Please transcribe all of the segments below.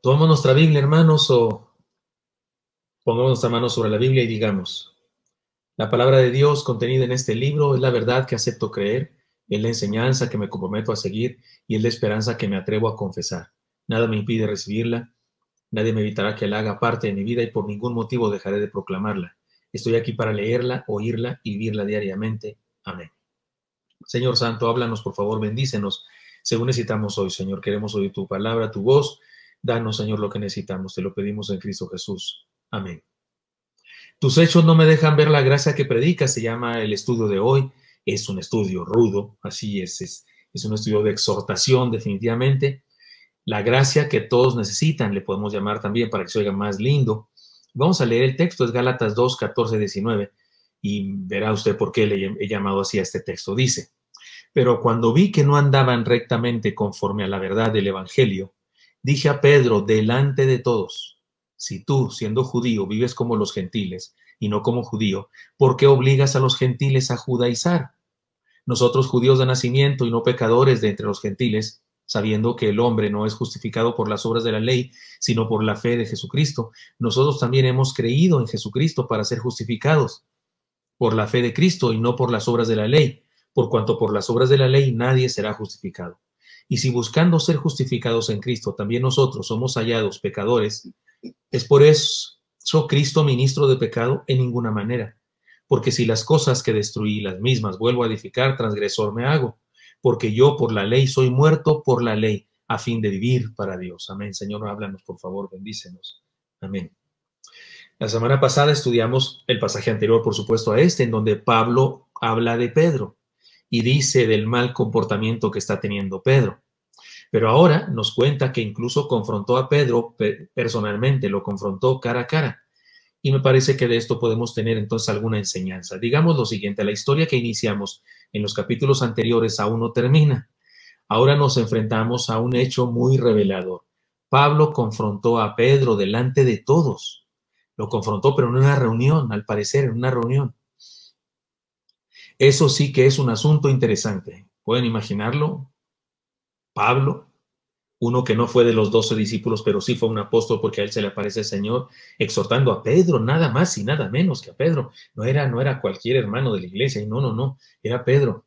Tomamos nuestra Biblia, hermanos, o pongamos nuestra mano sobre la Biblia y digamos: la palabra de Dios contenida en este libro es la verdad que acepto creer, es la enseñanza que me comprometo a seguir y es la esperanza que me atrevo a confesar. Nada me impide recibirla, nadie me evitará que la haga parte de mi vida y por ningún motivo dejaré de proclamarla. Estoy aquí para leerla, oírla y vivirla diariamente. Amén. Señor Santo, háblanos, por favor, bendícenos según necesitamos hoy, Señor. Queremos oír tu palabra, tu voz. Danos, Señor, lo que necesitamos. Te lo pedimos en Cristo Jesús. Amén. Tus hechos no me dejan ver la gracia que predicas, se llama el estudio de hoy. Es un estudio rudo, así es un estudio de exhortación, definitivamente. La gracia que todos necesitan, le podemos llamar también para que se oiga más lindo. Vamos a leer el texto, es Gálatas 2, 14, 19, y verá usted por qué le he llamado así a este texto. Dice: pero cuando vi que no andaban rectamente conforme a la verdad del Evangelio, dije a Pedro delante de todos: si tú, siendo judío, vives como los gentiles y no como judío, ¿por qué obligas a los gentiles a judaizar? Nosotros, judíos de nacimiento y no pecadores de entre los gentiles, sabiendo que el hombre no es justificado por las obras de la ley, sino por la fe de Jesucristo, nosotros también hemos creído en Jesucristo para ser justificados por la fe de Cristo y no por las obras de la ley, por cuanto por las obras de la ley nadie será justificado. Y si buscando ser justificados en Cristo también nosotros somos hallados pecadores, ¿es por eso Cristo ministro de pecado? En ninguna manera. Porque si las cosas que destruí las mismas vuelvo a edificar, transgresor me hago. Porque yo por la ley soy muerto por la ley, a fin de vivir para Dios. Amén. Señor, háblanos, por favor, bendícenos. Amén. La semana pasada estudiamos el pasaje anterior, por supuesto, a este, en donde Pablo habla de Pedro y dice del mal comportamiento que está teniendo Pedro. Pero ahora nos cuenta que incluso confrontó a Pedro personalmente, lo confrontó cara a cara. Y me parece que de esto podemos tener entonces alguna enseñanza. Digamos lo siguiente: la historia que iniciamos en los capítulos anteriores aún no termina. Ahora nos enfrentamos a un hecho muy revelador. Pablo confrontó a Pedro delante de todos. Lo confrontó, pero en una reunión, al parecer, en una reunión. Eso sí que es un asunto interesante. ¿Pueden imaginarlo? Pablo, uno que no fue de los 12 discípulos, pero sí fue un apóstol porque a él se le aparece el Señor, exhortando a Pedro, nada más y nada menos que a Pedro. No era cualquier hermano de la iglesia, y no, era Pedro.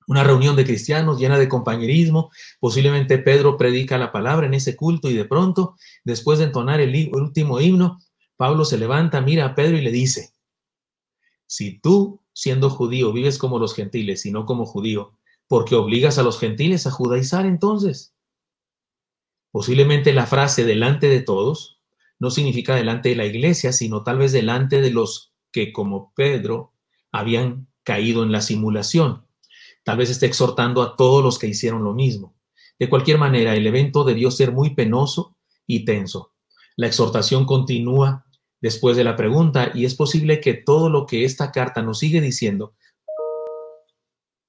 Una reunión de cristianos llena de compañerismo. Posiblemente Pedro predica la palabra en ese culto y de pronto, después de entonar el último himno, Pablo se levanta, mira a Pedro y le dice: si tú, siendo judío, vives como los gentiles y no como judío, ¿por qué obligas a los gentiles a judaizar entonces? Posiblemente la frase delante de todos no significa delante de la iglesia, sino tal vez delante de los que, como Pedro, habían caído en la simulación. Tal vez esté exhortando a todos los que hicieron lo mismo. De cualquier manera, el evento debió ser muy penoso y tenso. La exhortación continúa después de la pregunta y es posible que todo lo que esta carta nos sigue diciendo,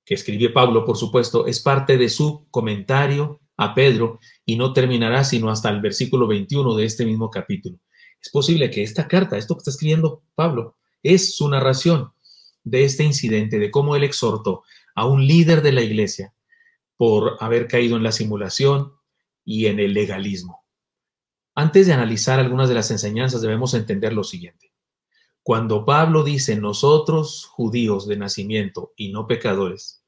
que escribió Pablo, por supuesto, es parte de su comentario a Pedro y no terminará sino hasta el versículo 21 de este mismo capítulo. Es posible que esta carta, esto que está escribiendo Pablo, es su narración de este incidente, de cómo él exhortó a un líder de la iglesia por haber caído en la simulación y en el legalismo. Antes de analizar algunas de las enseñanzas, debemos entender lo siguiente. Cuando Pablo dice nosotros, judíos de nacimiento y no pecadores,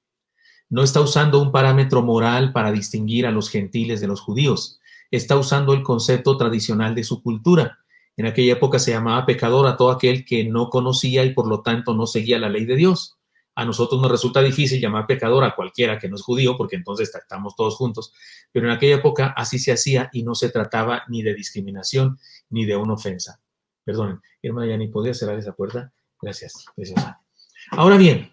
no está usando un parámetro moral para distinguir a los gentiles de los judíos. Está usando el concepto tradicional de su cultura. En aquella época se llamaba pecador a todo aquel que no conocía y por lo tanto no seguía la ley de Dios. A nosotros nos resulta difícil llamar pecador a cualquiera que no es judío porque entonces estamos todos juntos. Pero en aquella época así se hacía y no se trataba ni de discriminación ni de una ofensa. Perdonen, hermana Yani, ¿podría cerrar esa puerta? Gracias, preciosa. Ahora bien,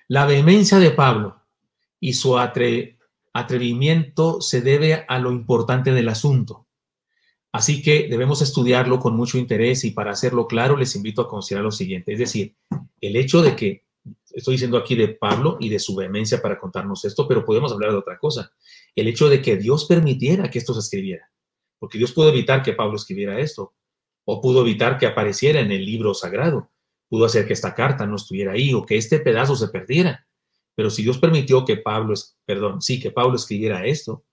la vehemencia de Pablo y su atrevimiento se debe a lo importante del asunto. Así que debemos estudiarlo con mucho interés y para hacerlo claro les invito a considerar lo siguiente. Es decir, el hecho de que, estoy diciendo aquí de Pablo y de su vehemencia para contarnos esto, pero podemos hablar de otra cosa. El hecho de que Dios permitiera que esto se escribiera. Porque Dios pudo evitar que Pablo escribiera esto o pudo evitar que apareciera en el libro sagrado. pudo hacer que esta carta no estuviera ahí o que este pedazo se perdiera. Pero si Dios permitió que Pablo escribiera esto,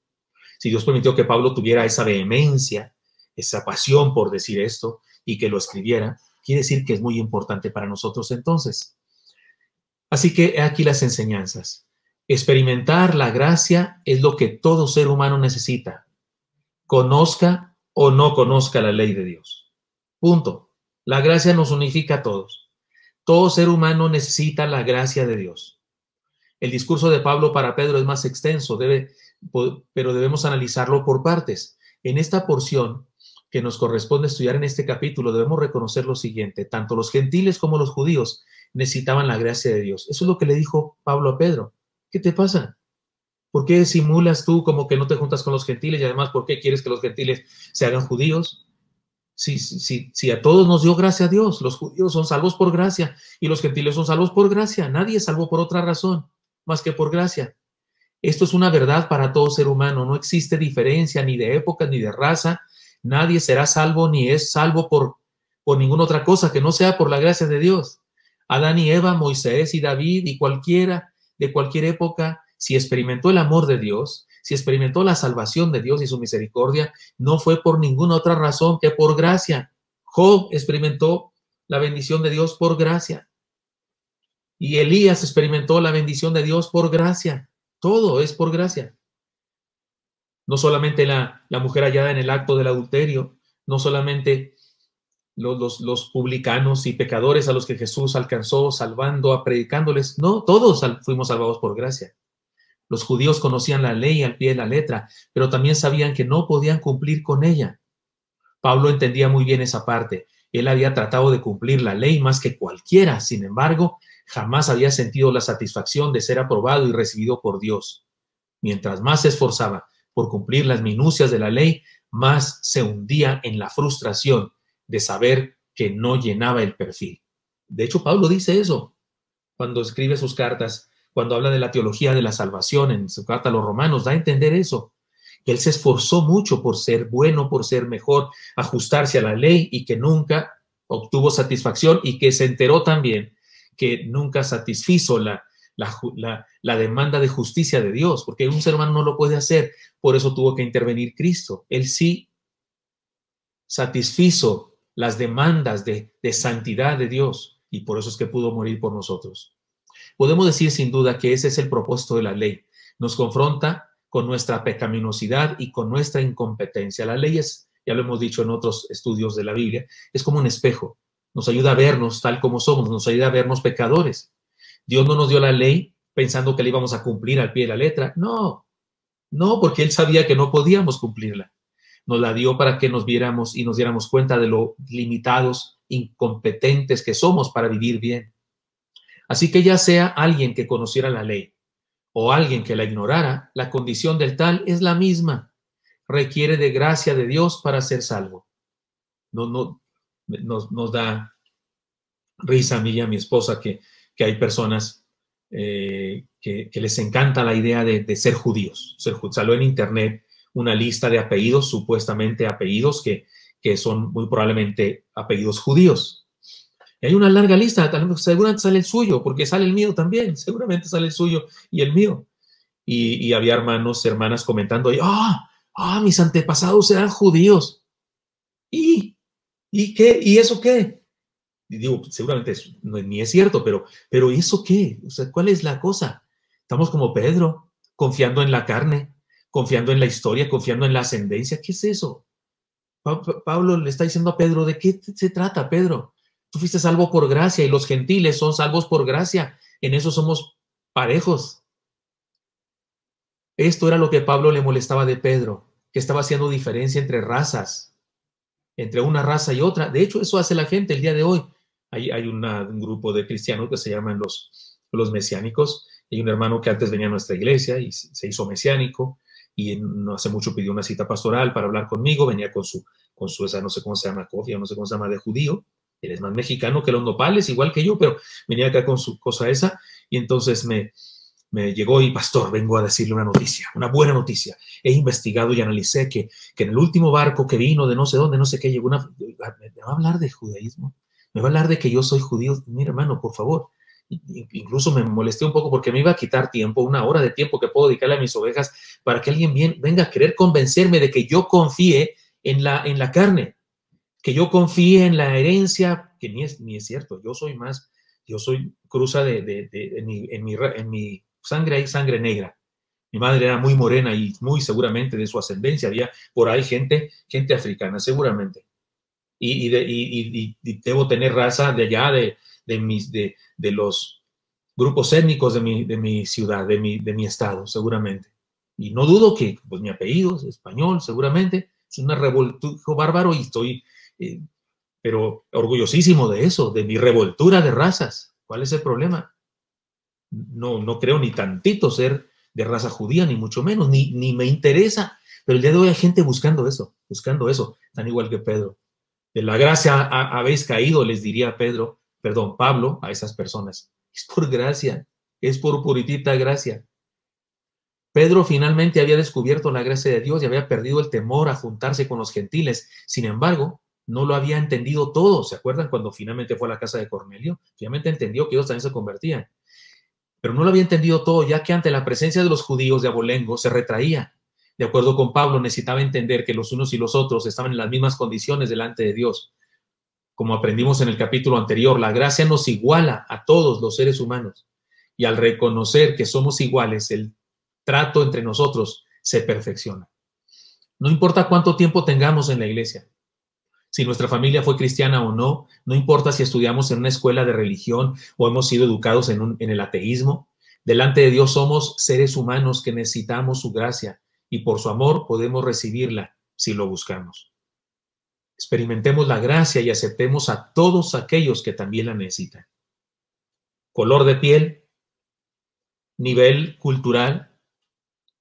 si Dios permitió que Pablo tuviera esa vehemencia, esa pasión por decir esto y que lo escribiera, quiere decir que es muy importante para nosotros entonces. Así que aquí las enseñanzas. Experimentar la gracia es lo que todo ser humano necesita, conozca o no conozca la ley de Dios. Punto. La gracia nos unifica a todos. Todo ser humano necesita la gracia de Dios. El discurso de Pablo para Pedro es más extenso, pero debemos analizarlo por partes. En esta porción que nos corresponde estudiar en este capítulo, debemos reconocer lo siguiente: tanto los gentiles como los judíos necesitaban la gracia de Dios. Eso es lo que le dijo Pablo a Pedro. ¿Qué te pasa? ¿Por qué simulas tú como que no te juntas con los gentiles? Y además, ¿por qué quieres que los gentiles se hagan judíos? Si a todos nos dio gracia a Dios, los judíos son salvos por gracia y los gentiles son salvos por gracia. Nadie es salvo por otra razón más que por gracia. Esto es una verdad para todo ser humano. No existe diferencia ni de época ni de raza. Nadie será salvo ni es salvo por ninguna otra cosa que no sea por la gracia de Dios. Adán y Eva, Moisés y David y cualquiera de cualquier época, si experimentó el amor de Dios, si experimentó la salvación de Dios y su misericordia, no fue por ninguna otra razón que por gracia. Job experimentó la bendición de Dios por gracia. Y Elías experimentó la bendición de Dios por gracia. Todo es por gracia. No solamente la mujer hallada en el acto del adulterio, no solamente los publicanos y pecadores a los que Jesús alcanzó salvando, predicándoles. No, todos fuimos salvados por gracia. Los judíos conocían la ley al pie de la letra, pero también sabían que no podían cumplir con ella. Pablo entendía muy bien esa parte. Él había tratado de cumplir la ley más que cualquiera. Sin embargo, jamás había sentido la satisfacción de ser aprobado y recibido por Dios. Mientras más se esforzaba por cumplir las minucias de la ley, más se hundía en la frustración de saber que no llenaba el perfil. De hecho, Pablo dice eso cuando escribe sus cartas, cuando habla de la teología de la salvación en su carta a los Romanos, da a entender eso, que él se esforzó mucho por ser bueno, por ser mejor, ajustarse a la ley y que nunca obtuvo satisfacción y que se enteró también que nunca satisfizo la demanda de justicia de Dios, porque un ser humano no lo puede hacer, por eso tuvo que intervenir Cristo. Él sí satisfizo las demandas de santidad de Dios y por eso es que pudo morir por nosotros. Podemos decir sin duda que ese es el propósito de la ley. Nos confronta con nuestra pecaminosidad y con nuestra incompetencia. La ley es, ya lo hemos dicho en otros estudios de la Biblia, es como un espejo. Nos ayuda a vernos tal como somos, nos ayuda a vernos pecadores. Dios no nos dio la ley pensando que la íbamos a cumplir al pie de la letra. No, porque Él sabía que no podíamos cumplirla. Nos la dio para que nos viéramos y nos diéramos cuenta de lo limitados, incompetentes que somos para vivir bien. Así que ya sea alguien que conociera la ley o alguien que la ignorara, la condición del tal es la misma. Requiere de gracia de Dios para ser salvo. Nos da risa a mí y a mi esposa que hay personas que les encanta la idea de ser judíos. Salió en internet una lista de apellidos, supuestamente apellidos que son muy probablemente apellidos judíos. Y hay una larga lista, seguramente sale el suyo, porque sale el mío también, seguramente sale el suyo y el mío. Y había hermanas comentando, mis antepasados eran judíos. ¿Y qué? ¿Y eso qué? Y digo, seguramente ni es cierto, pero ¿y eso qué? O sea, ¿cuál es la cosa? Estamos como Pedro, confiando en la carne, confiando en la historia, confiando en la ascendencia. ¿Qué es eso? Pablo le está diciendo a Pedro, ¿de qué se trata, Pedro? Tú fuiste salvo por gracia y los gentiles son salvos por gracia. En eso somos parejos. Esto era lo que Pablo le molestaba de Pedro, que estaba haciendo diferencia entre razas, entre una raza y otra. De hecho, eso hace la gente el día de hoy. Hay un grupo de cristianos que se llaman los mesiánicos. Hay un hermano que antes venía a nuestra iglesia y se hizo mesiánico y no hace mucho pidió una cita pastoral para hablar conmigo. Venía con su esa no sé cómo se llama, cofia, no sé cómo se llama, de judío. Él es más mexicano que los nopales, igual que yo, pero venía acá con su cosa esa y entonces me llegó y, pastor, vengo a decirle una noticia, una buena noticia. He investigado y analicé que en el último barco que vino de no sé dónde, no sé qué, llegó ¿me va a hablar de judaísmo? Me va a hablar de que yo soy judío. Mira, hermano, por favor. Incluso me molesté un poco porque me iba a quitar tiempo, 1 hora de tiempo que puedo dedicarle a mis ovejas para que alguien venga a querer convencerme de que yo confíe en la carne, que yo confíe en la herencia, que ni es cierto. Yo soy cruza en mi sangre hay sangre negra. Mi madre era muy morena y muy seguramente de su ascendencia había por ahí gente africana, seguramente. Y debo tener raza de allá, de los grupos étnicos de mi ciudad, de mi estado, seguramente. Y no dudo que pues, mi apellido es español, seguramente. Es un revoltujo bárbaro y estoy, pero orgullosísimo de eso, de mi revoltura de razas. ¿Cuál es el problema? No creo ni tantito ser de raza judía, ni mucho menos, ni me interesa. Pero el día de hoy hay gente buscando eso, tan igual que Pedro. De la gracia habéis caído, les diría Pablo, a esas personas. Es por gracia, es por puritita gracia. Pedro finalmente había descubierto la gracia de Dios y había perdido el temor a juntarse con los gentiles. Sin embargo, no lo había entendido todo. ¿Se acuerdan cuando finalmente fue a la casa de Cornelio? Finalmente entendió que ellos también se convertían. Pero no lo había entendido todo, ya que ante la presencia de los judíos de abolengo se retraía. De acuerdo con Pablo, necesitaba entender que los unos y los otros estaban en las mismas condiciones delante de Dios. Como aprendimos en el capítulo anterior, la gracia nos iguala a todos los seres humanos. Y al reconocer que somos iguales, el trato entre nosotros se perfecciona. No importa cuánto tiempo tengamos en la iglesia, si nuestra familia fue cristiana o no, no importa si estudiamos en una escuela de religión o hemos sido educados en el ateísmo, delante de Dios somos seres humanos que necesitamos su gracia y por su amor podemos recibirla si lo buscamos. Experimentemos la gracia y aceptemos a todos aquellos que también la necesitan. Color de piel, nivel cultural,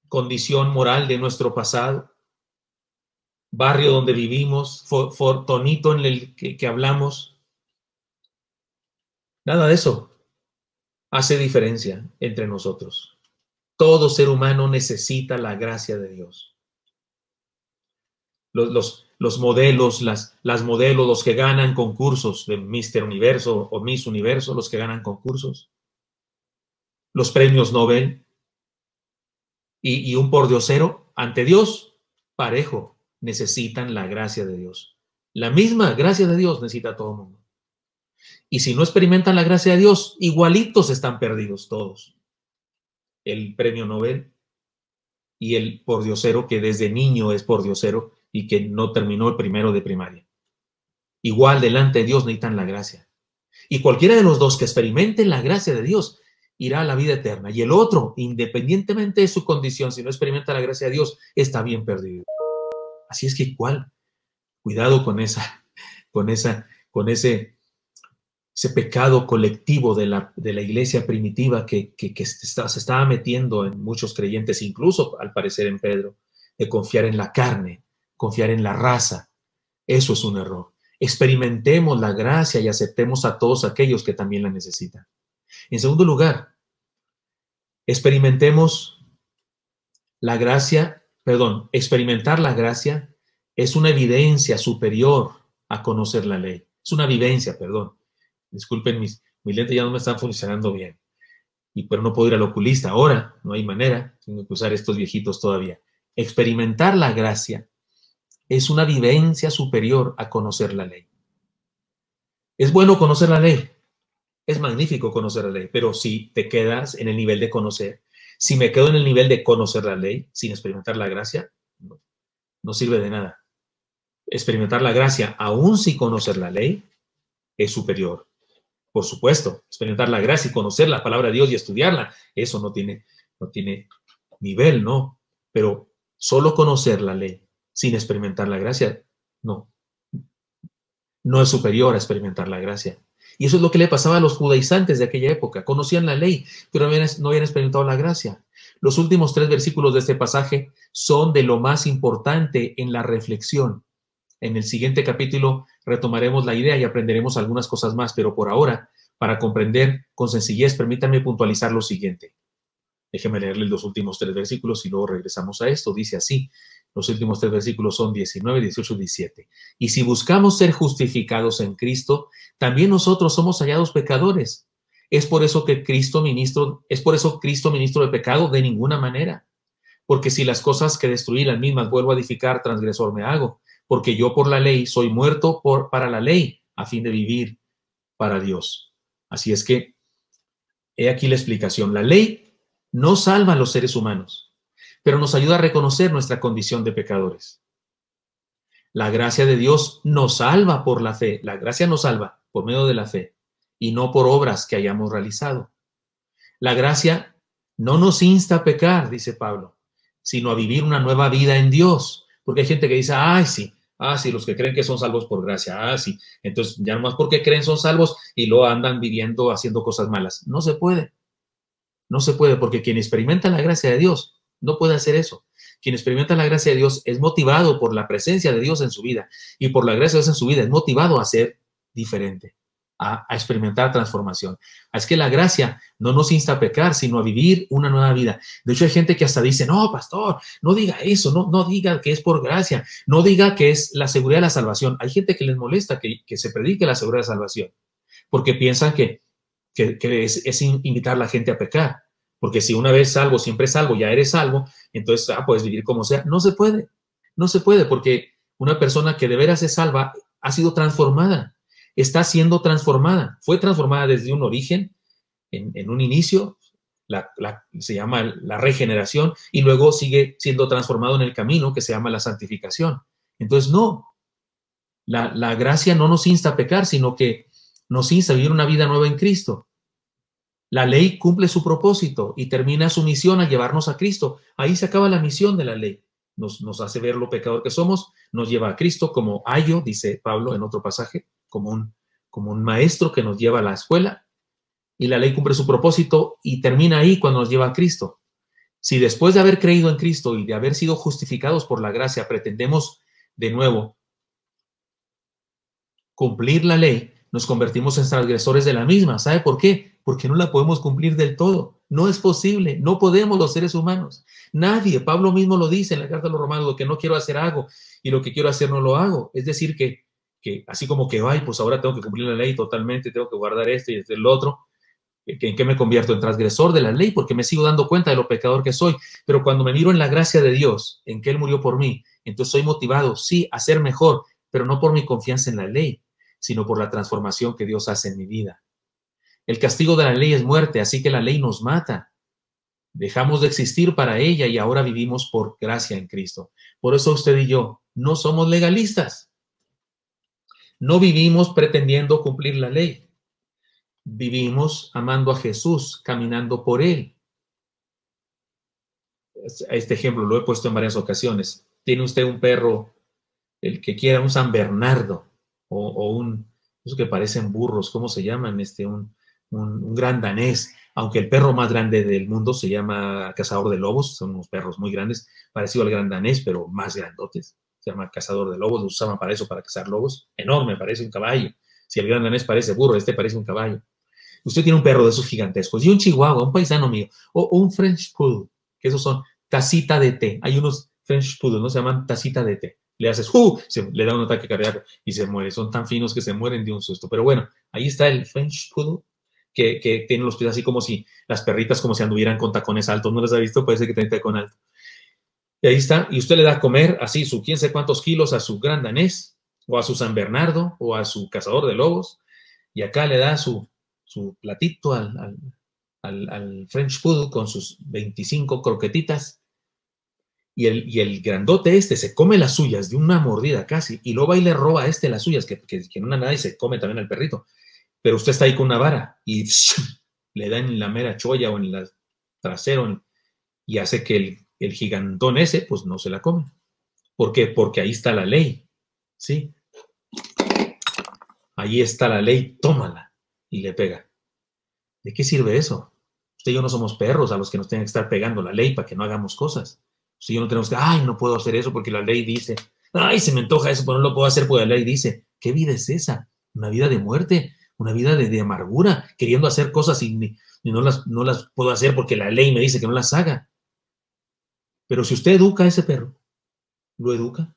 condición moral de nuestro pasado, barrio donde vivimos, tonito en el que hablamos. Nada de eso hace diferencia entre nosotros. Todo ser humano necesita la gracia de Dios. Los modelos, las modelos, los que ganan concursos de Mr. Universo o Miss Universo, los que ganan concursos, los premios Nobel y un pordiosero ante Dios, parejo, necesitan la gracia de Dios. La misma gracia de Dios necesita a todo el mundo. Y si no experimentan la gracia de Dios, igualitos están perdidos todos. El premio Nobel y el pordiosero que desde niño es pordiosero y que no terminó el primero de primaria. Igual delante de Dios necesitan la gracia. Y cualquiera de los dos que experimente la gracia de Dios irá a la vida eterna. Y el otro, independientemente de su condición, si no experimenta la gracia de Dios, está bien perdido. Así es que cuidado con ese pecado colectivo de la iglesia primitiva que se estaba metiendo en muchos creyentes, incluso al parecer en Pedro, de confiar en la carne, confiar en la raza. Eso es un error. Experimentemos la gracia y aceptemos a todos aquellos que también la necesitan. En segundo lugar, experimentar la gracia es una evidencia superior a conocer la ley. Es una vivencia, Disculpen, mis lentes ya no me están funcionando bien. Pero no puedo ir al oculista ahora, no hay manera, tengo que usar estos viejitos todavía. Experimentar la gracia es una vivencia superior a conocer la ley. Es bueno conocer la ley, es magnífico conocer la ley, pero si te quedas en el nivel de conocer, si me quedo en el nivel de conocer la ley sin experimentar la gracia, no sirve de nada. Experimentar la gracia, aún sin conocer la ley, es superior. Por supuesto, experimentar la gracia y conocer la palabra de Dios y estudiarla, eso no tiene nivel, ¿no? Pero solo conocer la ley sin experimentar la gracia, no es superior a experimentar la gracia. Y eso es lo que le pasaba a los judaizantes de aquella época. Conocían la ley, pero no habían experimentado la gracia. Los últimos 3 versículos de este pasaje son de lo más importante en la reflexión. En el siguiente capítulo retomaremos la idea y aprenderemos algunas cosas más, pero por ahora, para comprender con sencillez, permítanme puntualizar lo siguiente. Déjeme leerle los últimos 3 versículos y luego regresamos a esto. Dice así, los últimos 3 versículos son 19, 18, 17. Y si buscamos ser justificados en Cristo, también nosotros somos hallados pecadores. Es por eso Cristo ministro de pecado de ninguna manera. Porque si las cosas que destruí las mismas vuelvo a edificar, transgresor me hago. Porque yo por la ley soy muerto para la ley, a fin de vivir para Dios. Así es que, he aquí la explicación. La ley no salva a los seres humanos, pero nos ayuda a reconocer nuestra condición de pecadores. La gracia de Dios nos salva por la fe. La gracia nos salva por medio de la fe y no por obras que hayamos realizado. La gracia no nos insta a pecar, dice Pablo, sino a vivir una nueva vida en Dios. Porque hay gente que dice, ay, sí, los que creen que son salvos por gracia, sí. Entonces, ya nomás porque creen son salvos y luego andan viviendo, haciendo cosas malas. No se puede. No se puede, porque quien experimenta la gracia de Dios no puede hacer eso. Quien experimenta la gracia de Dios es motivado por la presencia de Dios en su vida, y por la gracia de Dios en su vida es motivado a ser diferente, a experimentar transformación. Es que la gracia no nos insta a pecar, sino a vivir una nueva vida. De hecho, hay gente que hasta dice, no, pastor, no diga eso, no diga que es por gracia, no diga que es la seguridad de la salvación. Hay gente que les molesta que se predique la seguridad de la salvación, porque piensan que es invitar a la gente a pecar, porque si una vez salvo, siempre salvo, ya eres salvo, entonces puedes vivir como sea. No se puede, porque una persona que de veras es salva ha sido transformada, está siendo transformada, fue transformada desde un origen, en un inicio, se llama la regeneración, y luego sigue siendo transformado en el camino que se llama la santificación. Entonces, no, la gracia no nos insta a pecar, sino que nos insta a vivir una vida nueva en Cristo. La ley cumple su propósito y termina su misión a llevarnos a Cristo. Ahí se acaba la misión de la ley. Nos hace ver lo pecador que somos, nos lleva a Cristo como ayo, dice Pablo en otro pasaje, como un maestro que nos lleva a la escuela, y la ley cumple su propósito y termina ahí cuando nos lleva a Cristo. Si después de haber creído en Cristo y de haber sido justificados por la gracia pretendemos de nuevo cumplir la ley, nos convertimos en transgresores de la misma. ¿Sabe por qué? Porque no la podemos cumplir del todo. No es posible. No podemos los seres humanos. Nadie. Pablo mismo lo dice en la carta a los Romanos, lo que no quiero hacer hago y lo que quiero hacer no lo hago. Es decir, que así como que, pues ahora tengo que cumplir la ley totalmente, tengo que guardar esto y el otro. ¿En qué me convierto? En transgresor de la ley, porque me sigo dando cuenta de lo pecador que soy. Pero cuando me miro en la gracia de Dios, en que Él murió por mí, entonces soy motivado, sí, a ser mejor, pero no por mi confianza en la ley, sino por la transformación que Dios hace en mi vida. El castigo de la ley es muerte, así que la ley nos mata. Dejamos de existir para ella y ahora vivimos por gracia en Cristo. Por eso usted y yo no somos legalistas. No vivimos pretendiendo cumplir la ley. Vivimos amando a Jesús, caminando por Él. Este ejemplo lo he puesto en varias ocasiones. Tiene usted un perro, el que quiera, un San Bernardo, o esos que parecen burros, ¿cómo se llaman? Un gran danés, aunque el perro más grande del mundo se llama cazador de lobos, son unos perros muy grandes, parecido al gran danés, pero más grandotes. Se llama cazador de lobos, lo usaban para eso, para cazar lobos. Enorme, parece un caballo. Si el gran danés parece burro, este parece un caballo. Usted tiene un perro de esos gigantescos, y un chihuahua, un paisano mío, o un French Poodle, que esos son tacita de té. Hay unos French Poodle, ¿no? Se llaman tacita de té. Le haces, le da un ataque cardíaco y se muere. Son tan finos que se mueren de un susto. Pero bueno, ahí está el French Poodle, que tiene los pies así como si las perritas como si anduvieran con tacones altos. ¿No les ha visto? Parece que tiene tacón alto. Y ahí está. Y usted le da a comer así su quién sé cuántos kilos a su gran danés, o a su San Bernardo, o a su cazador de lobos. Y acá le da su platito al French Poodle con sus 25 croquetitas. Y el grandote se come las suyas de una mordida casi, y luego va y le roba a las suyas, que en una nada y se come también al perrito. Pero usted está ahí con una vara y le da en la mera cholla o en el trasero y hace que el gigantón pues no se la come. ¿Por qué? Porque ahí está la ley, ¿sí? Ahí está la ley, tómala, y le pega. ¿De qué sirve eso? Usted y yo no somos perros a los que nos tienen que estar pegando la ley para que no hagamos cosas. Usted y yo no tenemos que, no puedo hacer eso porque la ley dice, se me antoja eso, pero no lo puedo hacer porque la ley dice. ¿Qué vida es esa? Una vida de muerte, una vida de amargura, queriendo hacer cosas y no las puedo hacer porque la ley me dice que no las haga. Pero si usted educa a ese perro, lo educa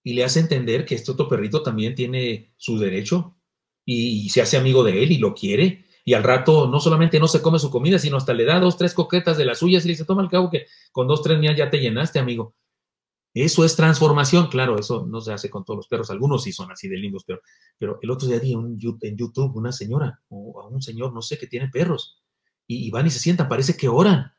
y le hace entender que este otro perrito también tiene su derecho y se hace amigo de él y lo quiere, y al rato no solamente no se come su comida, sino hasta le da 2, 3 coquetas de las suyas y le dice, toma, al cabo que con 2, 3 mías ya te llenaste, amigo. Eso es transformación. Claro, eso no se hace con todos los perros, algunos sí son así de lindos, pero el otro día vi en YouTube una señora o a un señor, no sé, que tiene perros, y van y se sientan, parece que oran,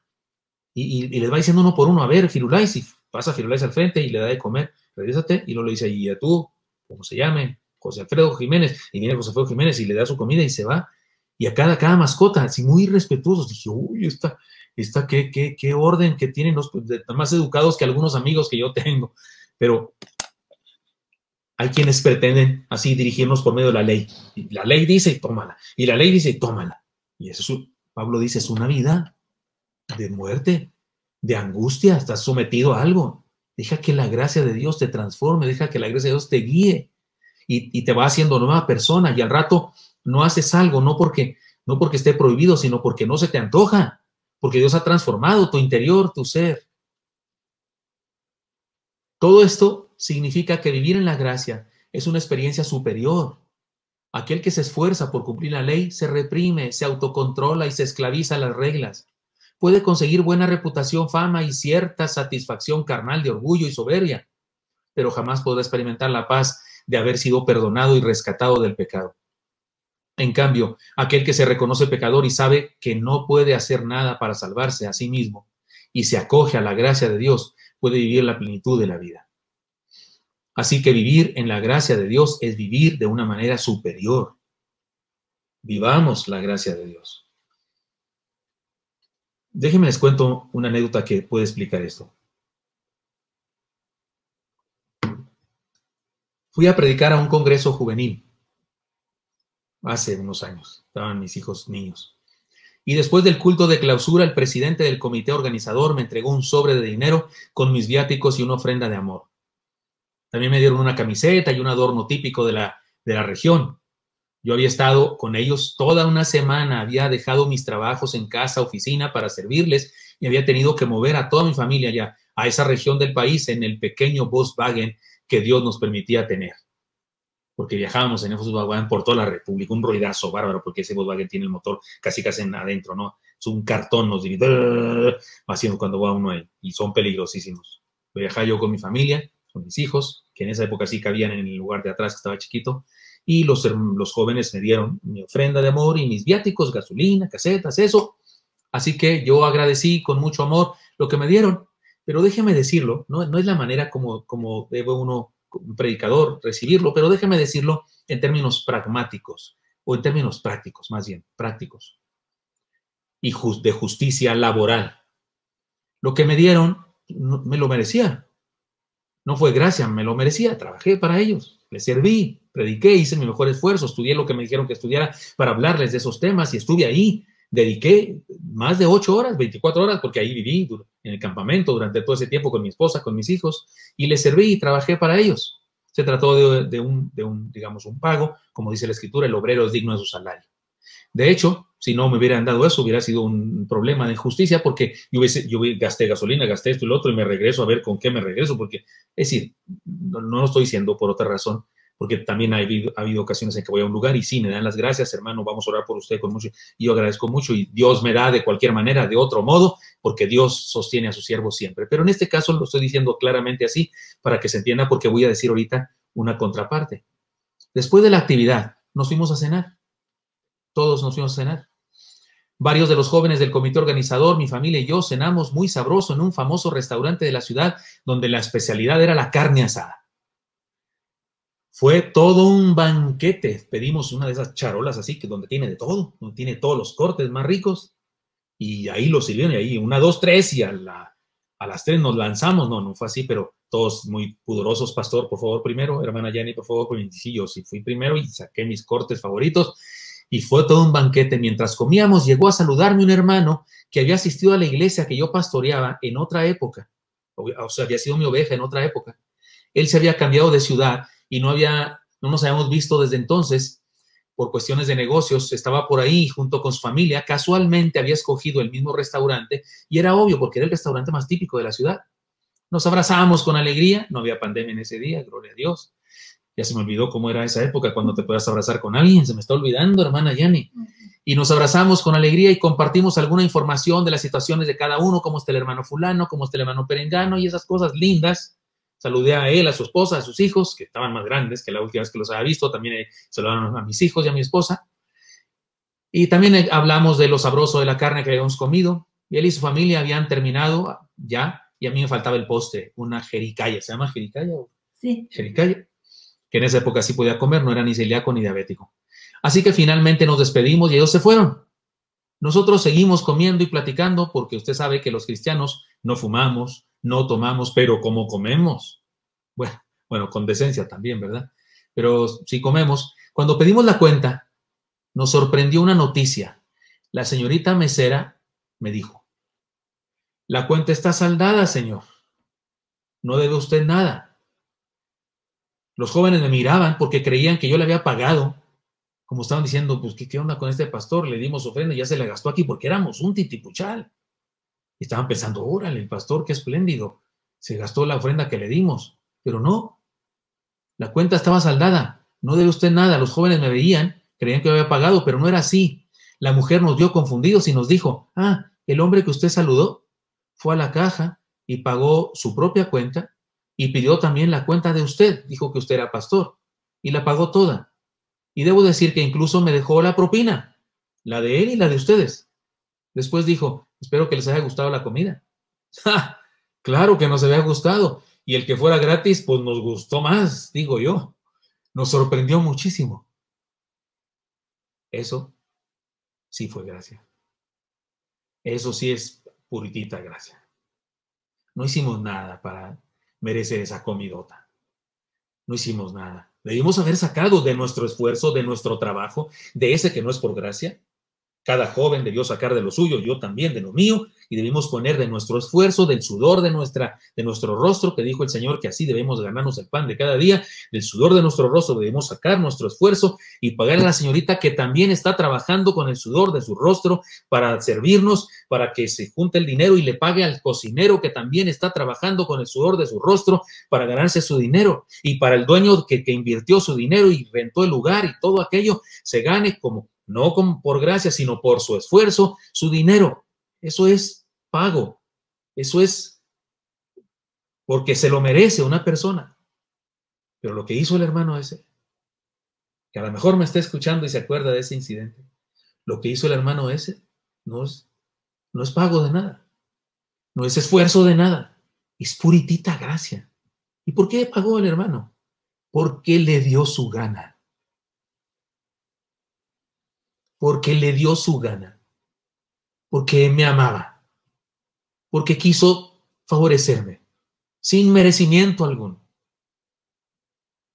y les va diciendo uno por uno, a ver, Firulais, y pasa Firulais al frente y le da de comer, regrésate, y luego le dice, y a tú, ¿cómo se llame? José Alfredo Jiménez, y viene José Alfredo Jiménez y le da su comida y se va, y a cada mascota, así muy respetuosos. Dije, uy, qué orden que tienen los más educados que algunos amigos que yo tengo, pero hay quienes pretenden así dirigirnos por medio de la ley. Y la ley dice, tómala, y la ley dice, tómala, y eso Pablo dice, es una vida de muerte, de angustia, estás sometido a algo. Deja que la gracia de Dios te transforme, deja que la gracia de Dios te guíe y te va haciendo nueva persona, y al rato no haces algo, no porque esté prohibido, sino porque no se te antoja, porque Dios ha transformado tu interior, tu ser. Todo esto significa que vivir en la gracia es una experiencia superior. Aquel que se esfuerza por cumplir la ley se reprime, se autocontrola y se esclaviza a las reglas. Puede conseguir buena reputación, fama y cierta satisfacción carnal de orgullo y soberbia, pero jamás podrá experimentar la paz de haber sido perdonado y rescatado del pecado. En cambio, aquel que se reconoce pecador y sabe que no puede hacer nada para salvarse a sí mismo y se acoge a la gracia de Dios, puede vivir la plenitud de la vida. Así que vivir en la gracia de Dios es vivir de una manera superior. Vivamos la gracia de Dios. Déjenme les cuento una anécdota que puede explicar esto. Fui a predicar a un congreso juvenil hace unos años. Estaban mis hijos niños. Y después del culto de clausura, el presidente del comité organizador me entregó un sobre de dinero con mis viáticos y una ofrenda de amor. También me dieron una camiseta y un adorno típico de la región. Yo había estado con ellos toda una semana, había dejado mis trabajos en casa, oficina, para servirles, y había tenido que mover a toda mi familia ya a esa región del país en el pequeño Volkswagen que Dios nos permitía tener. Porque viajábamos en esos Volkswagen por toda la República, un ruidazo bárbaro, porque ese Volkswagen tiene el motor casi adentro, ¿no? Es un cartón, nos divide, haciendo cuando va uno ahí, y son peligrosísimos. Viajaba yo con mi familia, con mis hijos, que en esa época sí cabían en el lugar de atrás, que estaba chiquito, y los jóvenes me dieron mi ofrenda de amor y mis viáticos, gasolina, casetas, eso. Así que yo agradecí con mucho amor lo que me dieron, pero déjeme decirlo, no es la manera como debe uno, un predicador, recibirlo, pero déjeme decirlo en términos pragmáticos, o en términos prácticos, más bien, prácticos, y de justicia laboral. Lo que me dieron me lo merecía. No fue gracia, me lo merecía, trabajé para ellos, les serví, prediqué, hice mi mejor esfuerzo, estudié lo que me dijeron que estudiara para hablarles de esos temas y estuve ahí, dediqué más de 8 horas, 24 horas, porque ahí viví en el campamento durante todo ese tiempo con mi esposa, con mis hijos, y les serví y trabajé para ellos. Se trató de un digamos, un pago, como dice la Escritura, el obrero es digno de su salario. De hecho, si no me hubieran dado eso, hubiera sido un problema de injusticia, porque yo gasté gasolina, gasté esto y lo otro, y me regreso a ver con qué me regreso, porque, es decir, no lo estoy diciendo por otra razón, porque también ha habido ocasiones en que voy a un lugar y sí, me dan las gracias, hermano, vamos a orar por usted con mucho, y yo agradezco mucho, y Dios me da de cualquier manera, de otro modo, porque Dios sostiene a sus siervos siempre. Pero en este caso lo estoy diciendo claramente así, para que se entienda, porque voy a decir ahorita una contraparte. Después de la actividad, nos fuimos a cenar. Todos nos fuimos a cenar. Varios de los jóvenes del comité organizador, mi familia y yo, cenamos muy sabroso en un famoso restaurante de la ciudad donde la especialidad era la carne asada. Fue todo un banquete. Pedimos una de esas charolas así, que donde tiene de todo, donde tiene todos los cortes más ricos, y ahí lo sirvieron, y ahí 1, 2, 3, y a las 3 nos lanzamos. No fue así, pero todos muy pudorosos. Pastor, por favor, primero. Hermana Yanni, por favor, sí, yo sí fui primero y saqué mis cortes favoritos. Y fue todo un banquete. Mientras comíamos, llegó a saludarme un hermano que había asistido a la iglesia que yo pastoreaba en otra época. O sea, había sido mi oveja en otra época. Él se había cambiado de ciudad y no nos habíamos visto desde entonces, por cuestiones de negocios, estaba por ahí junto con su familia, casualmente había escogido el mismo restaurante y era obvio porque era el restaurante más típico de la ciudad. Nos abrazábamos con alegría, no había pandemia en ese día, gloria a Dios. Ya se me olvidó cómo era esa época cuando te puedas abrazar con alguien, se me está olvidando, hermana Yani. Y nos abrazamos con alegría y compartimos alguna información de las situaciones de cada uno, cómo está el hermano fulano, cómo está el hermano perengano y esas cosas lindas. Saludé a él, a su esposa, a sus hijos, que estaban más grandes que la última vez que los había visto. También saludaron a mis hijos y a mi esposa. Y también hablamos de lo sabroso de la carne que habíamos comido. Y él y su familia habían terminado ya, y a mí me faltaba el postre, una jericaya. ¿Se llama jericaya? Sí. Jericaya, que en esa época sí podía comer, no era ni celíaco ni diabético. Así que finalmente nos despedimos y ellos se fueron. Nosotros seguimos comiendo y platicando porque usted sabe que los cristianos no fumamos, no tomamos, pero como comemos. Bueno, con decencia también, ¿verdad? Pero sí comemos. Cuando pedimos la cuenta, nos sorprendió una noticia. La señorita mesera me dijo, la cuenta está saldada, señor. No debe usted nada. Los jóvenes me miraban porque creían que yo le había pagado. Como estaban diciendo, pues, ¿qué onda con este pastor? Le dimos ofrenda y ya se le gastó aquí porque éramos un titipuchal. Y estaban pensando, órale, el pastor, qué espléndido. Se gastó la ofrenda que le dimos. Pero no, la cuenta estaba saldada. No debe usted nada. Los jóvenes me veían, creían que yo había pagado, pero no era así. La mujer nos dio confundidos y nos dijo, el hombre que usted saludó fue a la caja y pagó su propia cuenta y pidió también la cuenta de usted. Dijo que usted era pastor y la pagó toda. Y debo decir que incluso me dejó la propina, la de él y la de ustedes. Después dijo, espero que les haya gustado la comida. ¡Ja! Claro que nos había gustado. Y el que fuera gratis, pues nos gustó más, digo yo. Nos sorprendió muchísimo. Eso sí fue gracia. Eso sí es puritita gracia. No hicimos nada para merecer esa comidota. No hicimos nada. Debimos haber sacado de nuestro esfuerzo, de nuestro trabajo, de ese que no es por gracia. Cada joven debió sacar de lo suyo, yo también de lo mío, y debimos poner de nuestro esfuerzo, del sudor de nuestro rostro, que dijo el Señor que así debemos ganarnos el pan de cada día, del sudor de nuestro rostro debemos sacar nuestro esfuerzo y pagar a la señorita que también está trabajando con el sudor de su rostro para servirnos, para que se junte el dinero y le pague al cocinero que también está trabajando con el sudor de su rostro para ganarse su dinero, y para el dueño que invirtió su dinero y rentó el lugar y todo aquello, se gane no por gracia, sino por su esfuerzo, su dinero. Eso es pago. Eso es porque se lo merece una persona. Pero lo que hizo el hermano ese, que a lo mejor me está escuchando y se acuerda de ese incidente, lo que hizo el hermano ese no es pago de nada. No es esfuerzo de nada. Es puritita gracia. ¿Y por qué pagó el hermano? Porque le dio su gana. Porque le dio su gana, porque me amaba, porque quiso favorecerme, sin merecimiento alguno.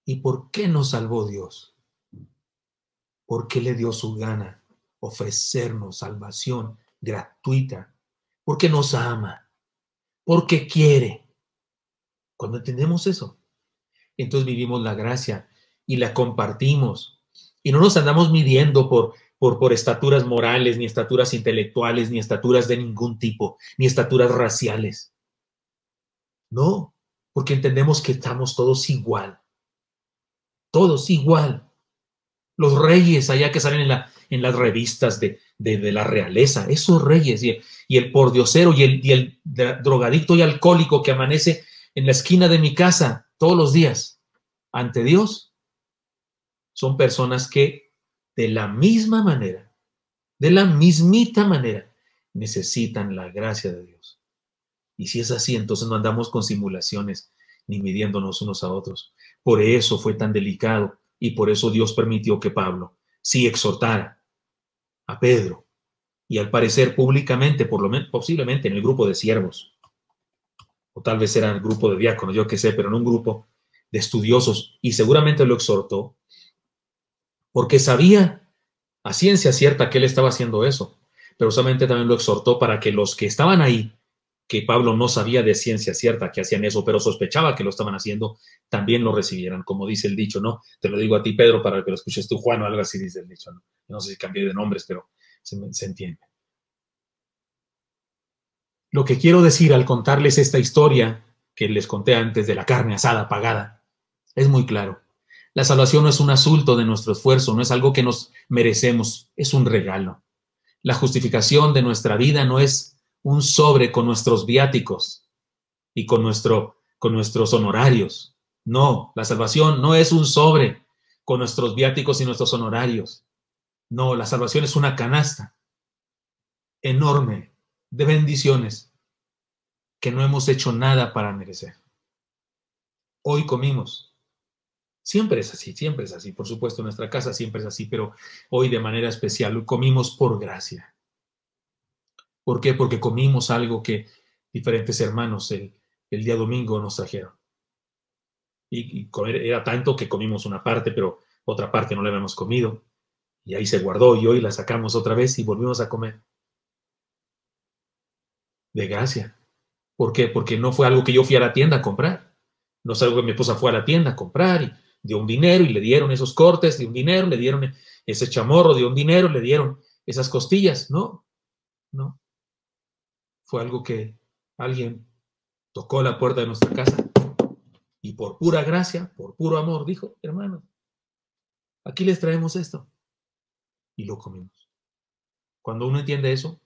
¿Y por qué nos salvó Dios? Porque le dio su gana ofrecernos salvación gratuita, porque nos ama, porque quiere. Cuando entendemos eso, entonces vivimos la gracia y la compartimos, y no nos andamos midiendo por estaturas morales, ni estaturas intelectuales, ni estaturas de ningún tipo, ni estaturas raciales. No, porque entendemos que estamos todos igual. Todos igual. Los reyes allá que salen en las revistas de la realeza, esos reyes, y el pordiosero, y el drogadicto y alcohólico que amanece en la esquina de mi casa todos los días, ante Dios, son personas que de la misma manera, de la mismita manera, necesitan la gracia de Dios. Y si es así, entonces no andamos con simulaciones ni midiéndonos unos a otros. Por eso fue tan delicado y por eso Dios permitió que Pablo sí exhortara a Pedro, y al parecer públicamente, por lo menos posiblemente en el grupo de siervos, o tal vez era el grupo de diáconos, yo qué sé, pero en un grupo de estudiosos, y seguramente lo exhortó porque sabía a ciencia cierta que él estaba haciendo eso, pero solamente también lo exhortó para que los que estaban ahí que Pablo no sabía de ciencia cierta que hacían eso, pero sospechaba que lo estaban haciendo, también lo recibieran, como dice el dicho, ¿no? Te lo digo a ti, Pedro, para que lo escuches tú, Juan, o algo así dice el dicho, ¿no? No sé si cambié de nombres, pero se entiende. Lo que quiero decir al contarles esta historia que les conté antes de la carne asada apagada, es muy claro. La salvación no es un asunto de nuestro esfuerzo, no es algo que nos merecemos, es un regalo. La justificación de nuestra vida no es un sobre con nuestros viáticos y con nuestros honorarios. No, la salvación no es un sobre con nuestros viáticos y nuestros honorarios. No, la salvación es una canasta enorme de bendiciones que no hemos hecho nada para merecer. Hoy comimos. Siempre es así, por supuesto, en nuestra casa siempre es así, pero hoy de manera especial comimos por gracia. ¿Por qué? Porque comimos algo que diferentes hermanos el día domingo nos trajeron. Y comer era tanto que comimos una parte, pero otra parte no la habíamos comido. Y ahí se guardó y hoy la sacamos otra vez y volvimos a comer. De gracia. ¿Por qué? Porque no fue algo que yo fui a la tienda a comprar. No es algo que mi esposa fue a la tienda a comprar y dio un dinero y le dieron esos cortes, dio un dinero, le dieron ese chamorro, dio un dinero, le dieron esas costillas. No, no. Fue algo que alguien tocó la puerta de nuestra casa y por pura gracia, por puro amor, dijo, hermano, aquí les traemos esto. Y lo comimos. Cuando uno entiende eso,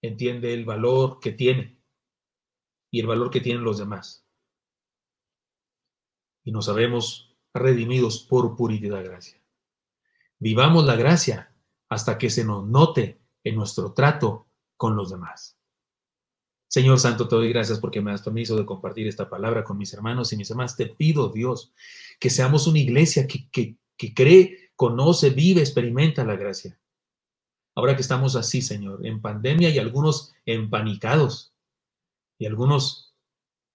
entiende el valor que tiene y el valor que tienen los demás. Y nos sabemos redimidos por puridad gracia. Vivamos la gracia hasta que se nos note en nuestro trato con los demás. Señor Santo, te doy gracias porque me das permiso de compartir esta palabra con mis hermanos y mis hermanas. Te pido, Dios, que seamos una iglesia que cree, conoce, vive, experimenta la gracia. Ahora que estamos así, Señor, en pandemia y algunos empanicados y algunos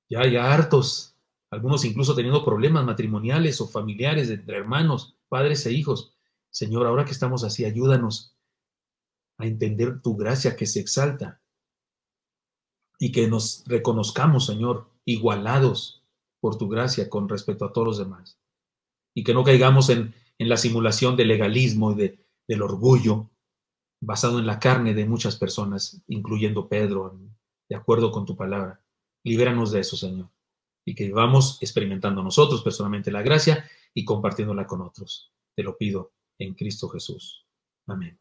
ya hartos, algunos incluso teniendo problemas matrimoniales o familiares entre hermanos, padres e hijos. Señor, ahora que estamos así, ayúdanos a entender tu gracia que se exalta y que nos reconozcamos, Señor, igualados por tu gracia con respecto a todos los demás. Y que no caigamos en la simulación del legalismo y del orgullo basado en la carne de muchas personas, incluyendo Pedro, de acuerdo con tu palabra. Libéranos de eso, Señor, y que vamos experimentando nosotros personalmente la gracia y compartiéndola con otros. Te lo pido en Cristo Jesús. Amén.